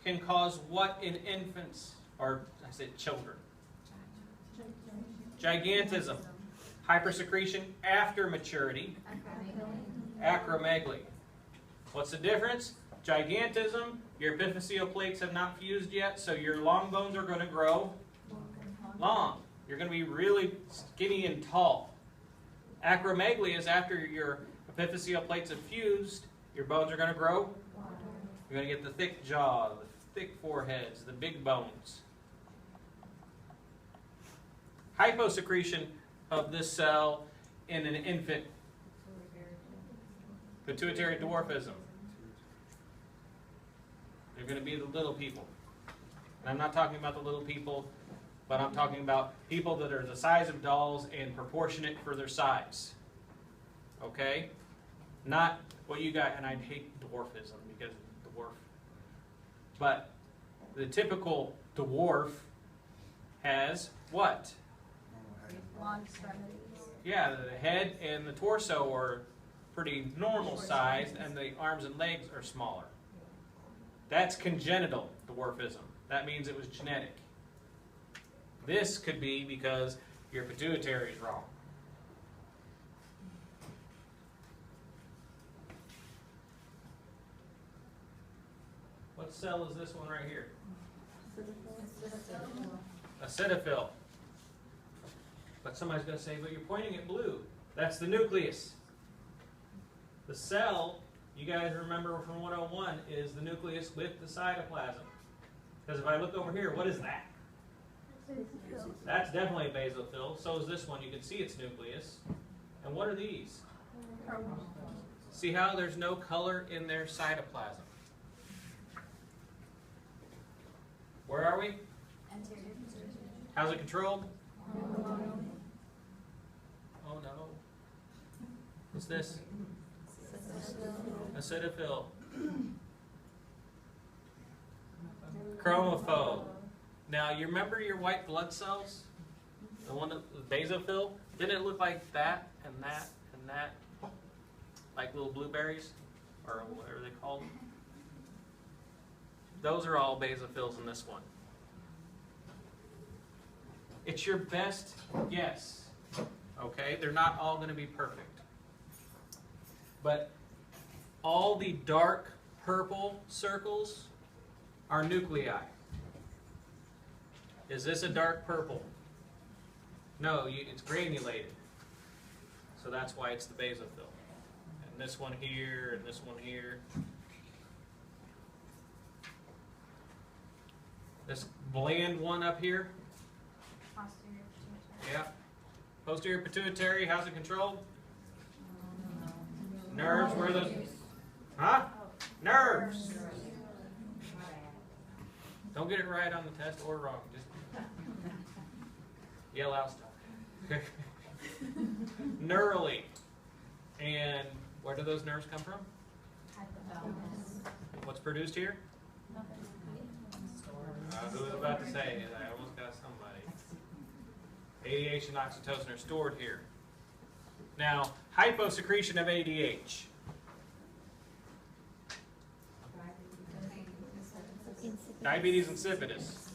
can cause what in infants, or I said children? Gigantism. Hypersecretion after maturity. Acromegaly. What's the difference? Gigantism, your epiphyseal plates have not fused yet, so your long bones are going to grow long. You're going to be really skinny and tall. Acromegaly is after your epiphyseal plates have fused, your bones are going to grow. You're going to get the thick jaw, the thick foreheads, the big bones. Hyposecretion of this cell in an infant. Pituitary dwarfism. They're going to be the little people. And I'm not talking about the little people, but I'm talking about people that are the size of dolls and proportionate for their size. Okay? Not what you got, and I hate dwarfism because dwarf. But the typical dwarf has what? Long extremities. Yeah, the head and the torso are pretty normal sized, and the arms and legs are smaller. That's congenital dwarfism. That means it was genetic. This could be because your pituitary is wrong. What cell is this one right here? Acidophil. But somebody's going to say, but you're pointing at blue. That's the nucleus. The cell, you guys remember from 101, is the nucleus with the cytoplasm. Because if I look over here, what is that? That's definitely a basophil. So is this one. You can see its nucleus. And what are these? See how there's no color in their cytoplasm? Where are we? How's it controlled? Oh no. What's this? Acidophil. Chromophobe. Now, you remember your white blood cells? The one that was basophil? Didn't it look like that and that and that? Like little blueberries? Or whatever they call them? Those are all basophils in this one. It's your best guess. Okay? They're not all going to be perfect. But all the dark purple circles are nuclei. Is this a dark purple? No, it's granulated. So that's why it's the basophil. And this one here, and this one here. This bland one up here. Posterior pituitary. Yeah. Posterior pituitary, how's it controlled? Nerves, where are those? Huh? Nerves. Don't get it right on the test or wrong. Just yell out stuff. Neurally. And where do those nerves come from? What's produced here? Who was about to say it? I almost got somebody. ADH and oxytocin are stored here. Now, hyposecretion of ADH. Diabetes insipidus.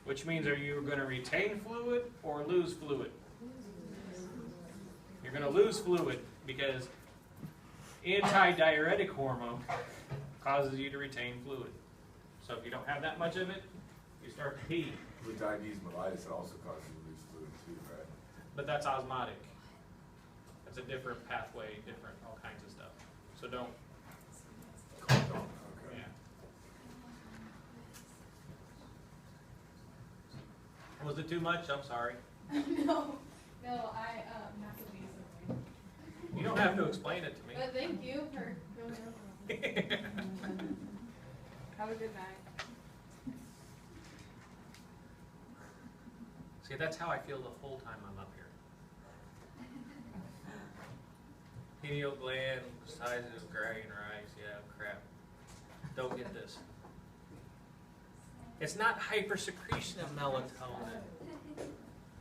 Which means are you going to retain fluid or lose fluid? You're going to lose fluid because antidiuretic hormone causes you to retain fluid. So if you don't have that much of it, you start to pee. With diabetes mellitus, it also causes you to lose fluid too, right? But that's osmotic. That's a different pathway, different all kinds of stuff. So don't. Okay. Yeah. Was it too much? I'm sorry. No, I have to leave something. You don't have to explain it to me. But thank you for going over. Have a good night. See, that's how I feel the whole time I'm up here. Pineal gland, size of grain rice, yeah, crap. Don't get this. It's not hypersecretion of melatonin.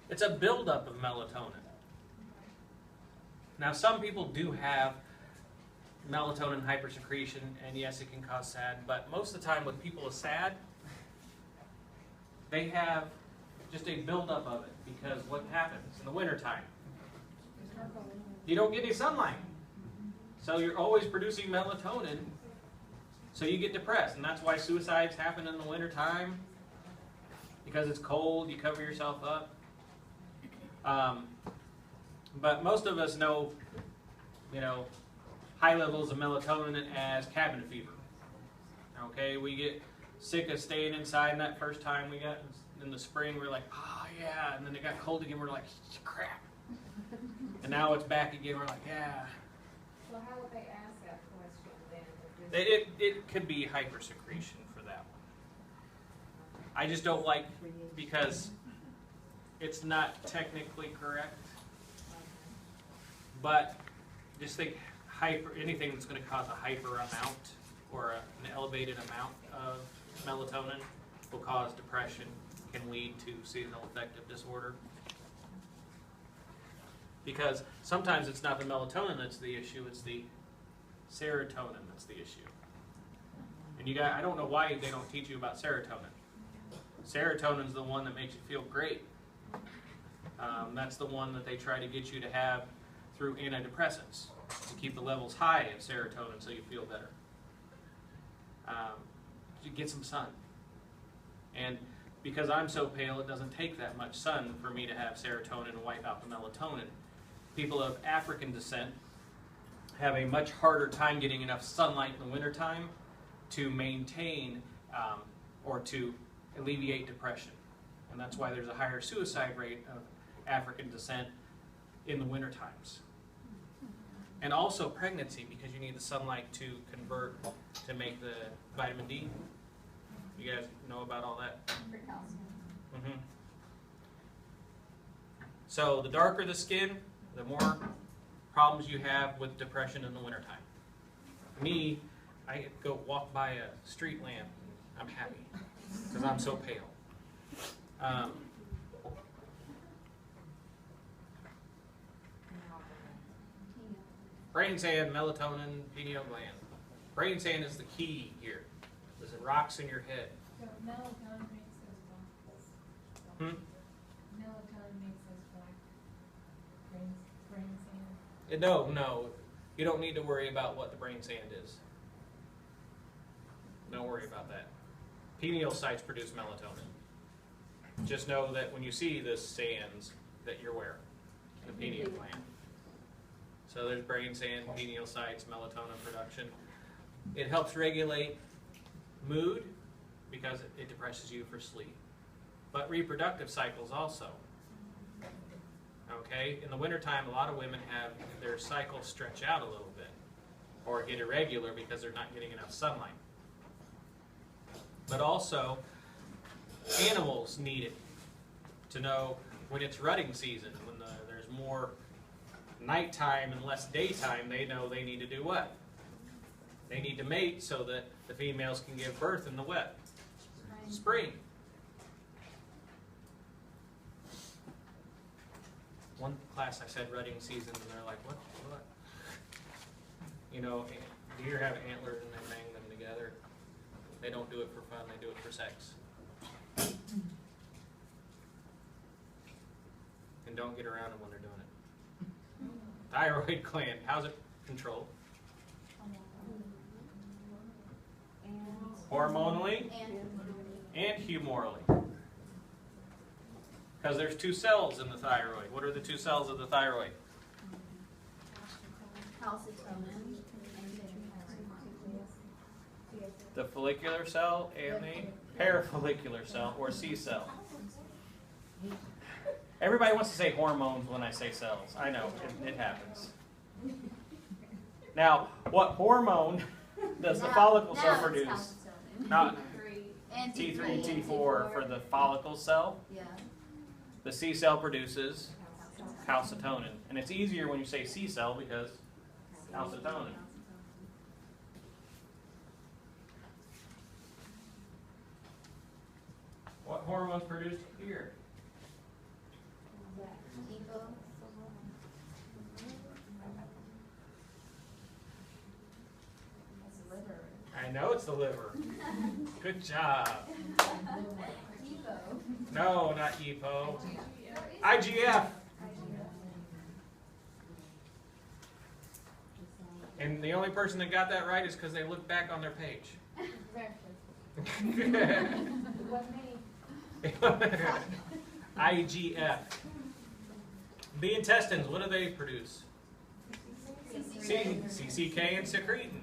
It's a buildup of melatonin. Now, some people do have melatonin hypersecretion, and yes, it can cause SAD, but most of the time with people with SAD, they have just a buildup of it, because what happens in the wintertime? You don't get any sunlight. So you're always producing melatonin, so you get depressed, and that's why suicides happen in the wintertime, because it's cold, you cover yourself up. But most of us know, high levels of melatonin as cabin fever. Okay, we get sick of staying inside, and that first time we got in the spring, we're like, oh yeah, and then it got cold again, we're like, crap. And now it's back again, we're like, yeah. Well, how would they ask that question then? It could be hypersecretion for that one. I just don't like, because it's not technically correct, but just think anything that's going to cause a hyper amount or an elevated amount of melatonin will cause depression, can lead to seasonal affective disorder. Because sometimes it's not the melatonin that's the issue, it's the serotonin that's the issue. And I don't know why they don't teach you about serotonin. Serotonin is the one that makes you feel great. That's the one that they try to get you to have through antidepressants, to keep the levels high of serotonin so you feel better. You get some sun. And because I'm so pale, it doesn't take that much sun for me to have serotonin and wipe out the melatonin. People of African descent have a much harder time getting enough sunlight in the wintertime to maintain or to alleviate depression. And that's why there's a higher suicide rate of African descent in the winter times. And also pregnancy, because you need the sunlight to convert to make the vitamin D. You guys know about all that? Mm-hmm. So the darker the skin, the more problems you have with depression in the wintertime. Me, I go walk by a street lamp, and I'm happy, because I'm so pale. Brain sand, melatonin, pineal gland. Brain sand is the key here, because it rocks in your head. So melatonin makes us black. Melatonin makes us black. Brain sand. No, you don't need to worry about what the brain sand is. Don't worry about that. Pineal sites produce melatonin. Just know that when you see the sands that you're wearing, the pineal gland. So there's brain sand, pineal sites, melatonin production. It helps regulate mood because it depresses you for sleep. But reproductive cycles also. Okay, in the wintertime, a lot of women have their cycles stretch out a little bit or get irregular because they're not getting enough sunlight. But also, animals need it to know when it's rutting season, when there's more nighttime and less daytime, they know they need to do what? They need to mate so that the females can give birth in the what? Spring. One class I said rutting season, and they're like, what? Deer have antlers and they bang them together. They don't do it for fun, they do it for sex. And don't get around them when they're doing it. Thyroid gland, how's it controlled? Hormonally and humorally. Because there's two cells in the thyroid. What are the two cells of the thyroid? The follicular cell and the parafollicular cell, or C cell. Everybody wants to say hormones when I say cells. I know, it happens. Now, what hormone does the follicle cell produce? Not T3 and T4 for the follicle cell. Yeah. The C cell produces calcitonin. And it's easier when you say C cell because calcitonin. What hormone's produced here? know it's the liver. Good job. EPO. No, not EPO. IGF. And the only person that got that right is because they looked back on their page. IGF. The intestines, what do they produce? CCK and secretin.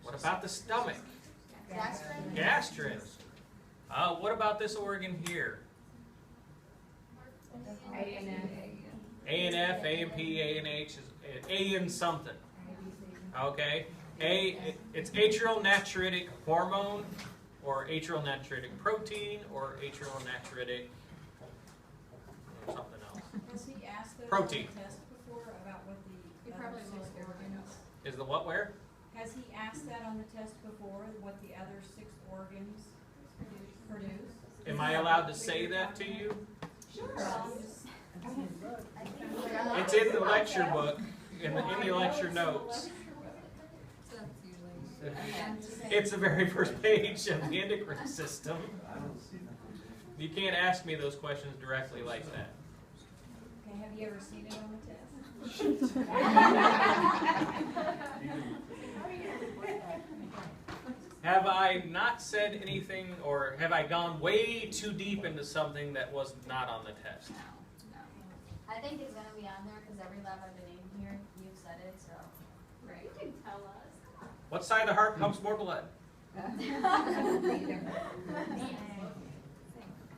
What about the stomach? Gastrin. Gastrin. What about this organ here? ANF, ANP, ANH, A and something. Okay. It's atrial natriuretic hormone, or atrial natriuretic protein, or atrial natriuretic something else. Has he asked those Protein. on the test before about what the He other probably 6 will. organs? Is the what where? Has he asked that on the test before, what the other 6 organs produce? Am I allowed to say that to you? Sure. It's in the lecture book, in the lecture notes. It's the very first page of the endocrine system. You can't ask me those questions directly like that. Okay, have you ever seen it on the test? Have I not said anything, or have I gone way too deep into something that was not on the test? No. I think it's going to be on there because every lab I've been in here, you've said it, so. Right, you can tell us. What side of the heart pumps more blood?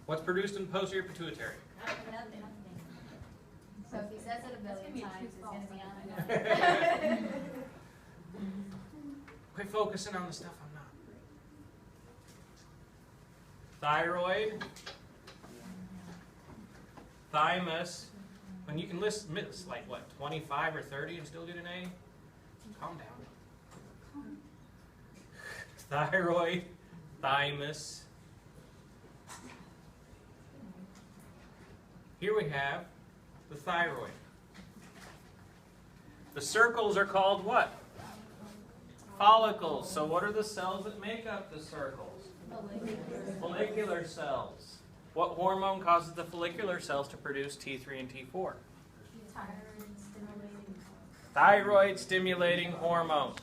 What's produced in the posterior pituitary? Nothing. So if he says it a billion times, it's going to be on there. Quit focusing on the stuff I'm not. Thyroid, thymus. When you can list like what, 25 or 30 and still get an A? Calm down. Thyroid, thymus. Here we have the thyroid. The circles are called what? Follicles. So what are the cells that make up the circles? Follicular cells. What hormone causes the follicular cells to produce T3 and T4? Thyroid stimulating. Thyroid stimulating hormone.